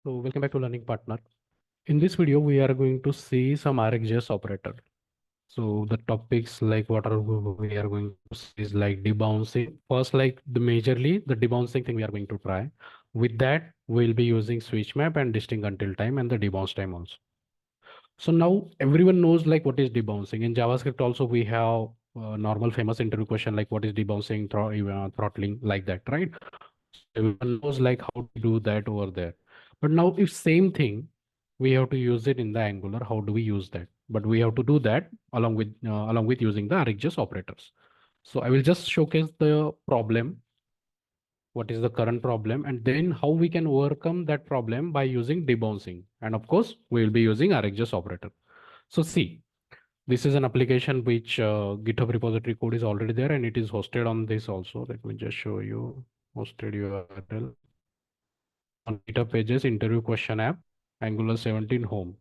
So welcome back to Learning Partner. In this video, we are going to see some RxJS operator. So the topics like what are we are going to see is like debouncing. First, like the majorly the debouncing thing we are going to try. With that, we'll be using switchMap and distinctUntilTime and the debounce time also. So now everyone knows like what is debouncing. In JavaScript also we have normal famous interview question like what is debouncing, throttling, like that, right? Everyone knows like how to do that over there. But now if same thing, we have to use it in the Angular, how do we use that? But we have to do that along with using the Rxjs operators. So I will just showcase the problem, what is the current problem, and then how we can overcome that problem by using debouncing. And of course, we will be using Rxjs operator. So see, this is an application which GitHub repository code is already there and it is hosted on this also. Let me just show you hosted URL on GitHub pages, interview question app, Angular 17 home.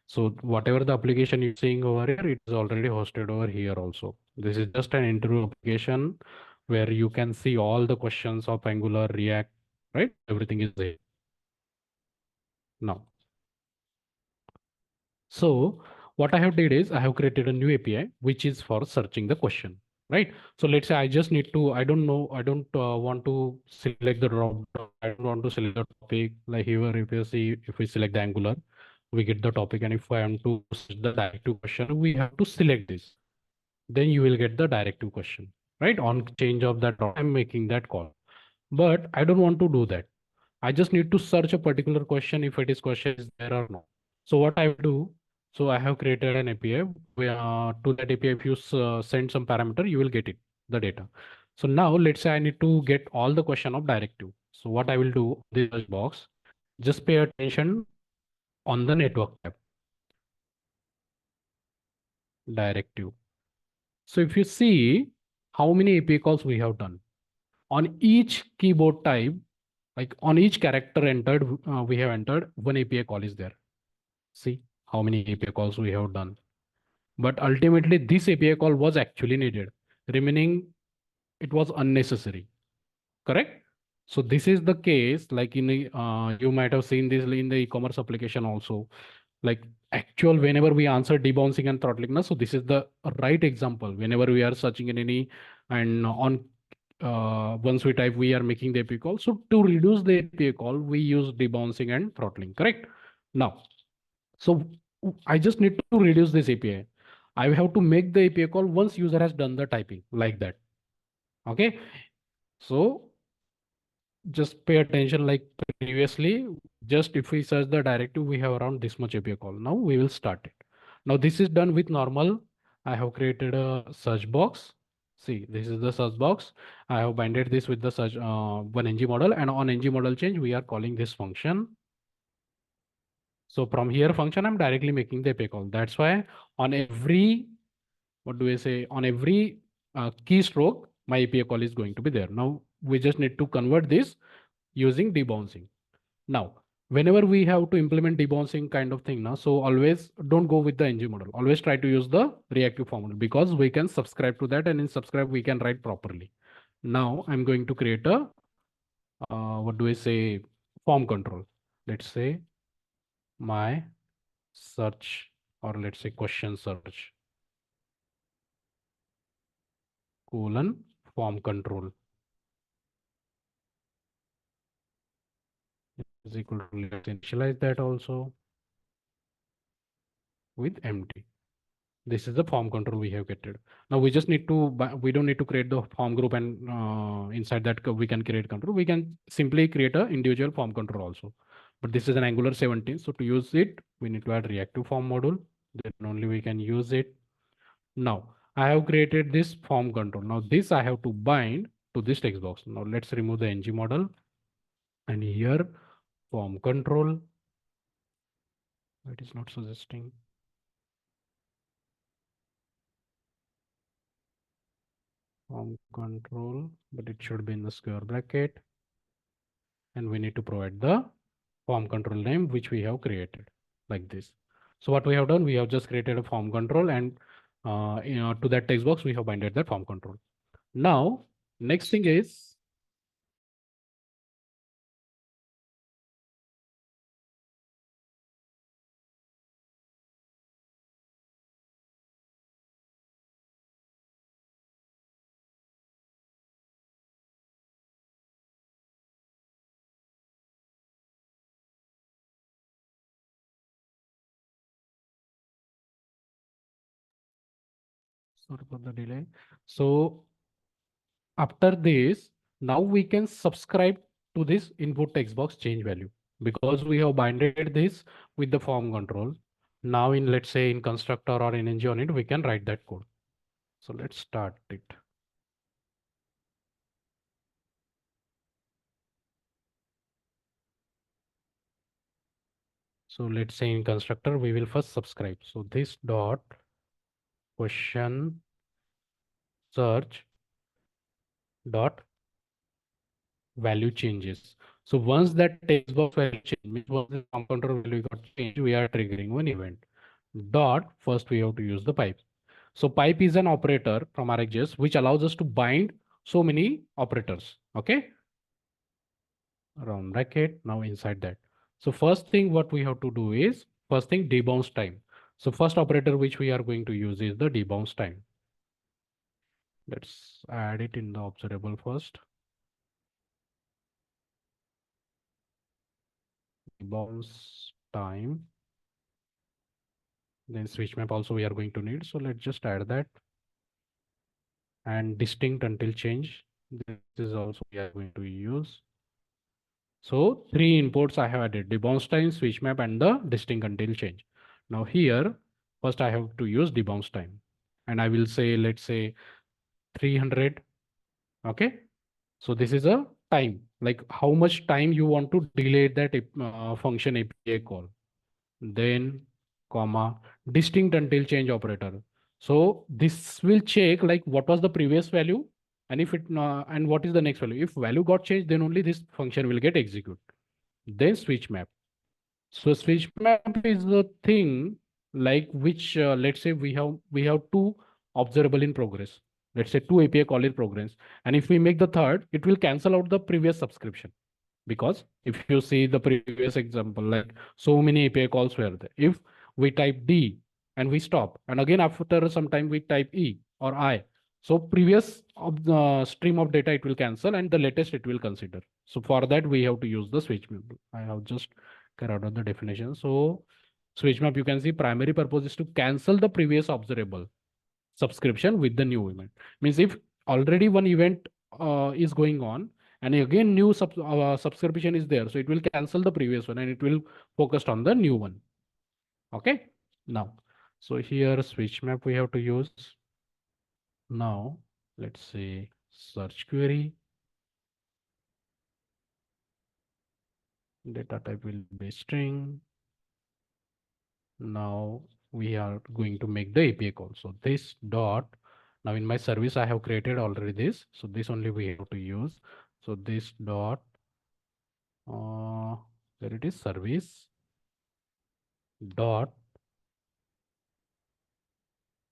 So whatever the application you're seeing over here, it is already hosted over here also. This is just an interview application where you can see all the questions of Angular, React, right? Everything is there. Now, so what I have did is I have created a new API, which is for searching the question, right? So let's say I just need to, I don't know, I don't want to select the drop down. I don't want to select the topic. Like here, if you see, if we select the Angular, we get the topic. And if I am to search the directive question, we have to select this. Then you will get the directive question, right? On change of that, I'm making that call. But I don't want to do that. I just need to search a particular question if it is question is there or not. So what I will do, so I have created an API. To that API, if you send some parameter, you will get it, the data. So now let's say I need to get all the question of directive. So what I will do, this search box, just pay attention on the network tab, directive. So if you see how many API calls we have done on each keyboard type, like on each character entered, we have entered one API call is there. See how many API calls we have done. But ultimately, this API call was actually needed, remaining it was unnecessary. Correct? So this is the case, like you might have seen this in the e-commerce application also. Like actual, whenever we answer debouncing and throttling, so this is the right example. Whenever we are searching in any and on once we type, we are making the API call. So to reduce the API call, we use debouncing and throttling. Correct? Now, so I just need to reduce this API. I have to make the API call once user has done the typing like that. Okay. So just pay attention like previously, just if we search the directive, we have around this much API call. Now we will start it. Now this is done with normal. I have created a search box. See, this is the search box. I have binded this with the search one ng model, and on ng model change, we are calling this function. So from here function, I'm directly making the API call. That's why on every, what do I say, on every keystroke, my API call is going to be there. Now we just need to convert this using debouncing. Now, whenever we have to implement debouncing kind of thing now, so always don't go with the ng model. Always try to use the reactive form model because we can subscribe to that, and in subscribe we can write properly. Now I'm going to create a what do I say, form control. Let's say my search, or let's say question search colon form control is equal to, let's initialize that also with empty. This is the form control we have created. Now we just need to, we don't need to create the form group, and inside that we can create control. We can simply create a individual form control also. But this is an Angular 17. So to use it, we need to add reactive form module. Then only we can use it. Now I have created this form control. Now this I have to bind to this text box. Now let's remove the ng model, and here form control. It is not suggesting. Form control, but it should be in the square bracket. And we need to provide the form control name, which we have created like this. So what we have done, we have just created a form control, and to that text box, we have binded that form control. Now, next thing is Sorry for the delay. So after this, now we can subscribe to this input text box change value because we have binded this with the form control. Now in, let's say, in constructor or in ng on it, we can write that code. So let's start it. So let's say in constructor, we will first subscribe. So this dot question search dot value changes. So once that text box value change, means once the form control value got changed, we are triggering one event. Dot, first we have to use the pipe. So pipe is an operator from RxJS which allows us to bind so many operators. Okay, round bracket. Now inside that. So first thing what we have to do is first thing debounce time. So first operator which we are going to use is the debounce time. Let's add it in the observable first. Debounce time. Then switchMap also we are going to need. So let's just add that. And distinctUntilChanged. This is also we are going to use. So three inputs I have added: debounceTime, switchMap, and the distinctUntilChanged. Now here, first I have to use debounceTime, and I will say, let's say 300. Okay. So this is a time, like how much time you want to delay that function API call. Then comma distinct until change operator. So this will check like what was the previous value, and if it and what is the next value. If value got changed, then only this function will get executed. Then switch map. So switch map is the thing like which let's say we have two observable in progress. Let's say two API call in progress, and if we make the third, it will cancel out the previous subscription. Because if you see the previous example, like so many API calls were there. If we type D and we stop, and again after some time we type E or I, so previous of the stream of data it will cancel and the latest it will consider. So for that we have to use the switch map. I have just carried out the definition. So switch map, you can see primary purpose is to cancel the previous observable subscription with the new event. Means if already one event is going on and again new subscription is there, so it will cancel the previous one and it will focus on the new one. Okay. Now, so here switch map we have to use. Now let's say search query, data type will be string. Now we are going to make the API call. So this dot, now in my service I have created already this, so this only we have to use. So this dot there it is, service dot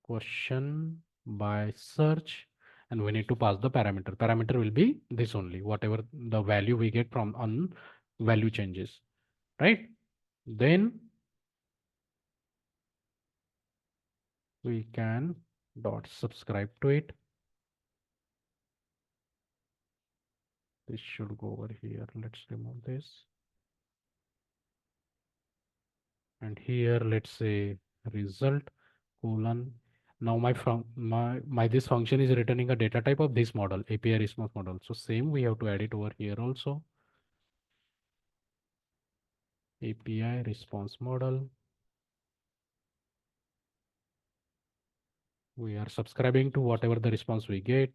question by search, and we need to pass the parameter. Parameter will be this only, whatever the value we get from on value changes, right? Then we can dot subscribe to it. This should go over here. Let's remove this. And here, let's say result colon. Now my this function is returning a data type of this model, API response model. So same we have to add it over here also. API response model. We are subscribing to whatever the response we get.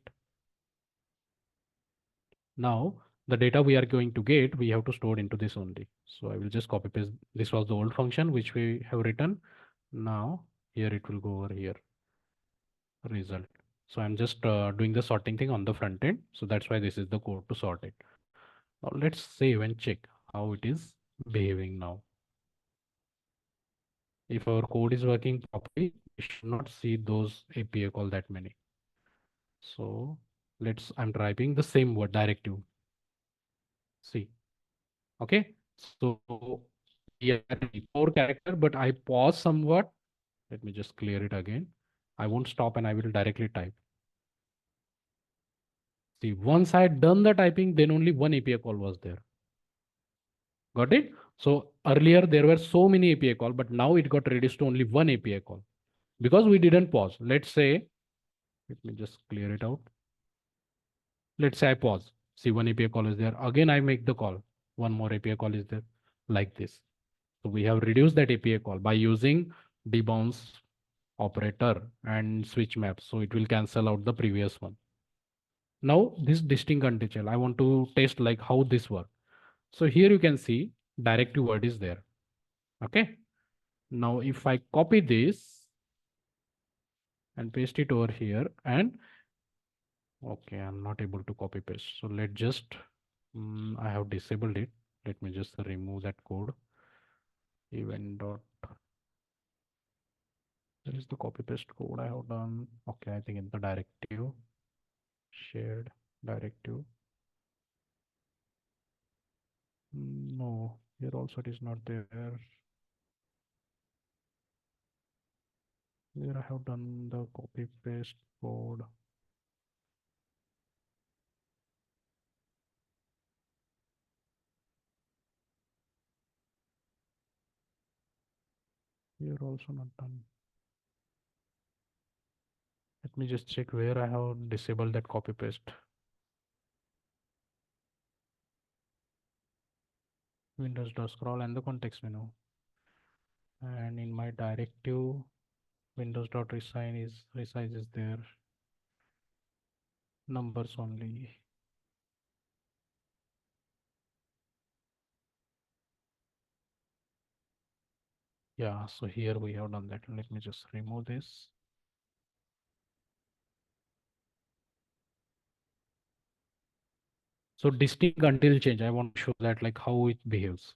Now the data we are going to get, we have to store into this only. So I will just copy paste. This was the old function which we have written. Now here it will go over here. Result. So I'm just doing the sorting thing on the front end. So that's why this is the code to sort it. Now let's save and check how it is behaving now. If our code is working properly, we should not see those API call that many. So I'm typing the same word directive. See, okay. So yeah, 4 character, but I pause somewhat. Let me just clear it again. I won't stop and I will directly type. See, once I had done the typing, then only one API call was there. Got it? So earlier there were so many API call, but now it got reduced to only one API call because we didn't pause. Let's say Let me just clear it out. Let's say I pause. See, one API call is there. Again, I make the call. One more API call is there, like this. So we have reduced that API call by using debounce operator and switchMap. So it will cancel out the previous one. Now this distinctUntilChanged, I want to test like how this works. So here you can see directive word is there. Okay. Now if I copy this and paste it over here, and okay, I'm not able to copy paste. So let's just, I have disabled it. Let me just remove that code. Event dot, there is the copy paste code I have done. Okay, I think in the directive, shared directive. No, here also it is not there. Where I have done the copy paste code. Here also not done. Let me just check where I have disabled that copy paste. Windows dot scroll and the context menu. And in my directive, Windows dot resize is there. Numbers only. Yeah, so here we have done that. Let me just remove this. So distinctUntilChanged, I want to show that like how it behaves.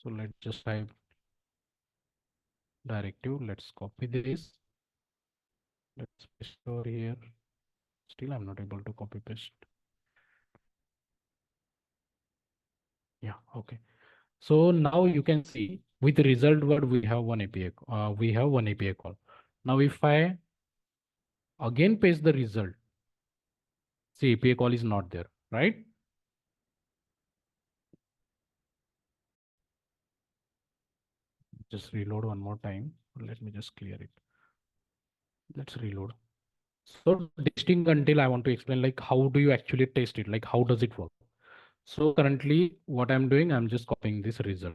So let's just type directive. Let's copy this. Let's paste over here. Still, I'm not able to copy paste. Yeah, okay. So now you can see with result word we have one API. We have one API call. Now if I again paste the result, see API call is not there, right? Just reload one more time. Let me just clear it. Let's reload. So distinct until I want to explain like how do you actually test it? Like how does it work? So currently what I'm doing, I'm just copying this result.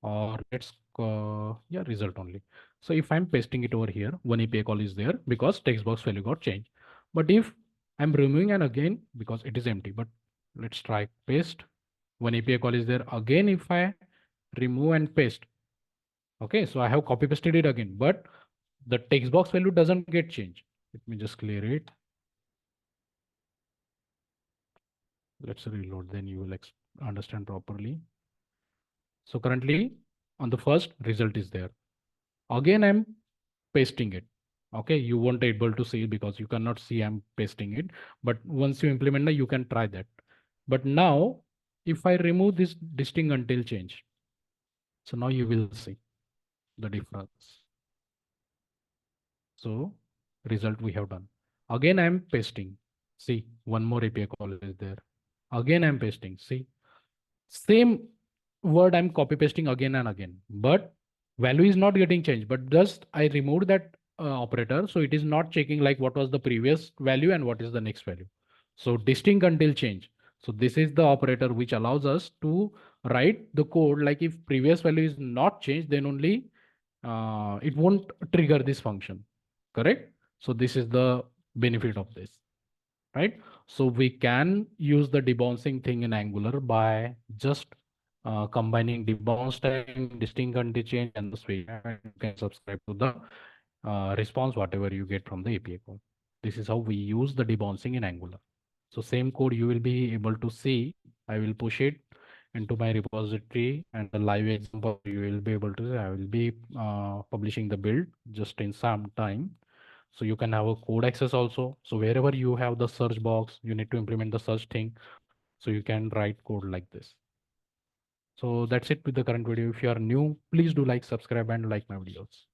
Or let's yeah, result only. So if I'm pasting it over here, one API call is there because text box value got changed. But if I'm removing and again because it is empty, but let's try paste. One API call is there again. If I remove and paste, okay, so I have copy pasted it again, but the text box value doesn't get changed. Let me just clear it. Let's reload, then you will understand properly. So currently on the first result is there. Again, I'm pasting it. Okay, you won't be able to see it because you cannot see I'm pasting it. But once you implement that, you can try that. But now, if I remove this distinctUntilChanged, so now you will see the difference. So result we have done. Again, I'm pasting. See, one more API call is there. Again, I'm pasting. See, same word I'm copy pasting again and again, but value is not getting changed. But just I removed that operator, so it is not checking like what was the previous value and what is the next value. So distinctUntilChanged. So this is the operator which allows us to write the code like if previous value is not changed, then only it won't trigger this function. Correct? So this is the benefit of this, right? So we can use the debouncing thing in Angular by just combining debounceTime, distinctUntilChanged, and the switch. And you can subscribe to the response whatever you get from the API call. This is how we use the debouncing in Angular. So same code you will be able to see. I will push it into my repository, and the live example you will be able to see. I will be publishing the build just in some time. So you can have a code access also. So wherever you have the search box, you need to implement the search thing. So you can write code like this. So that's it with the current video. If you are new, please do like, subscribe, and like my videos.